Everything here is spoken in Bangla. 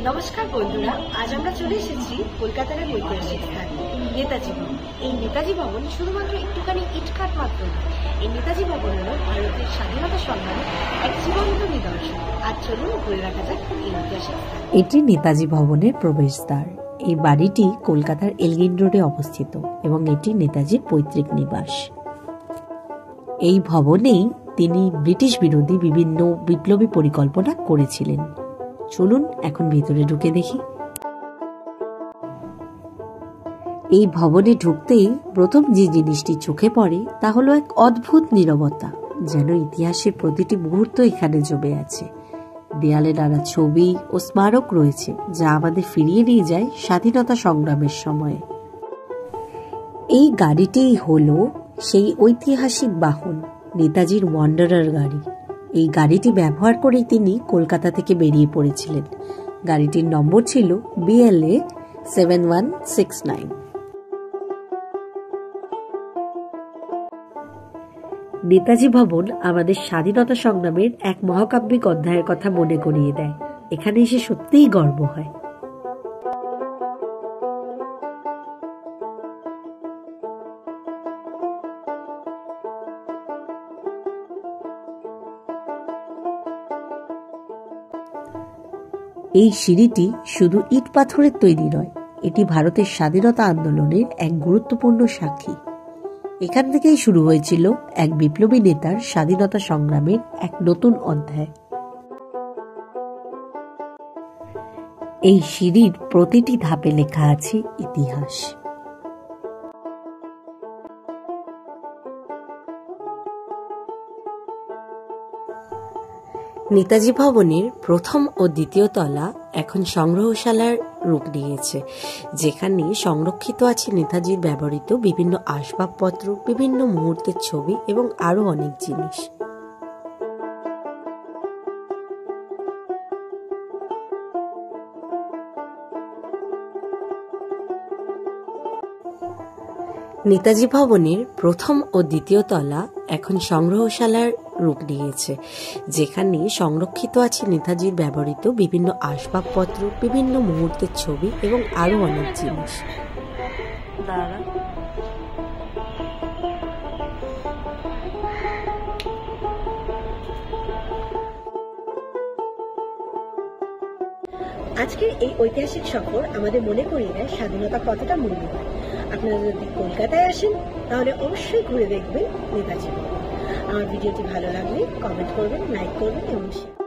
নমস্কার বন্ধুরা, আজ আমরা চলে এসেছি কলকাতার এক ঐতিহাসিক স্থান নেতাজি ভবন। এই নেতাজি ভবন শুধুমাত্র একটুখানি ইটকাট মাত্র নয়, এই নেতাজি ভবন হলো ভারতের স্বাধীনতা সংগ্রামের এক জীবন্ত নিদর্শন। আজ চলুন ঘুরে রাখা যাক এই ঐতিহাসিক স্থান। এটি নেতাজি ভবনের প্রবেশদ্বার। এই বাড়িটি কলকাতার এলগিন রোডে অবস্থিত এবং এটি নেতাজির পৈতৃক নিবাস। এই ভবনেই তিনি ব্রিটিশ বিরোধী বিভিন্ন বিপ্লবী পরিকল্পনা করেছিলেন। চলুন এখন ভিতরে ঢুকে দেখি। এই ভবনে ঢুকতেই প্রথম যে জিনিসটি চোখে পড়ে তা হলো এক অদ্ভুত নীরবতা, যেন ইতিহাসের প্রতিটি মুহূর্ত এখানে জমে আছে। দেয়ালে নানা ছবি ও স্মারক রয়েছে, যা আমাদের ফিরিয়ে নিয়ে যায় স্বাধীনতা সংগ্রামের সময়ে। এই গাড়িটিই হলো সেই ঐতিহাসিক বাহন, নেতাজির ওয়ান্ডারার গাড়ি। এই গাড়িটি ব্যবহার করেই তিনি কলকাতা থেকে বেরিয়ে পড়েছিলেন। গাড়িটির নম্বর ছিল BLA 7169। নেতাজি ভবন আমাদের স্বাধীনতা সংগ্রামের এক মহাকাব্যিক অধ্যায়ের কথা মনে করিয়ে দেয়। এখানে এসে সত্যিই গর্ব হয়। এই সিঁড়িটি শুধু ইট পাথরের তৈরি নয়, এটি ভারতের স্বাধীনতা আন্দোলনের এক গুরুত্বপূর্ণ সাক্ষী। এখান থেকেই শুরু হয়েছিল এক বিপ্লবী নেতার স্বাধীনতা সংগ্রামের এক নতুন অধ্যায়। এই সিঁড়ির প্রতিটি ধাপে লেখা আছে ইতিহাস। নেতাজি ভবনের প্রথম ও দ্বিতীয় তলা এখন সংগ্রহশালার রূপ নিয়েছে, যেখানে সংরক্ষিত আছে নেতাজির ব্যবহৃত বিভিন্ন আসবাবপত্র, বিভিন্ন মুহূর্তের ছবি এবং আরো অনেক জিনিস। নেতাজি ভবনের প্রথম ও দ্বিতীয় তলা এখন সংগ্রহশালার রূপ নিয়েছে, যেখানে সংরক্ষিত আছে নেতাজির ব্যবহৃত বিভিন্ন আসবাবপত্র, বিভিন্ন মুহূর্তের ছবি এবং আরো অনেক জিনিস। আজকের এই ঐতিহাসিক সফর আমাদের মনে করিয়ে দেয় স্বাধীনতা কতটা মূল্যবান। আপনারা যদি কলকাতায় আসেন তাহলে অবশ্যই ঘুরে দেখবেন নেতাজি ভবন। আমার ভিডিওটি ভালো লাগলে কমেন্ট করবেন, লাইক করবেন এবং শেয়ার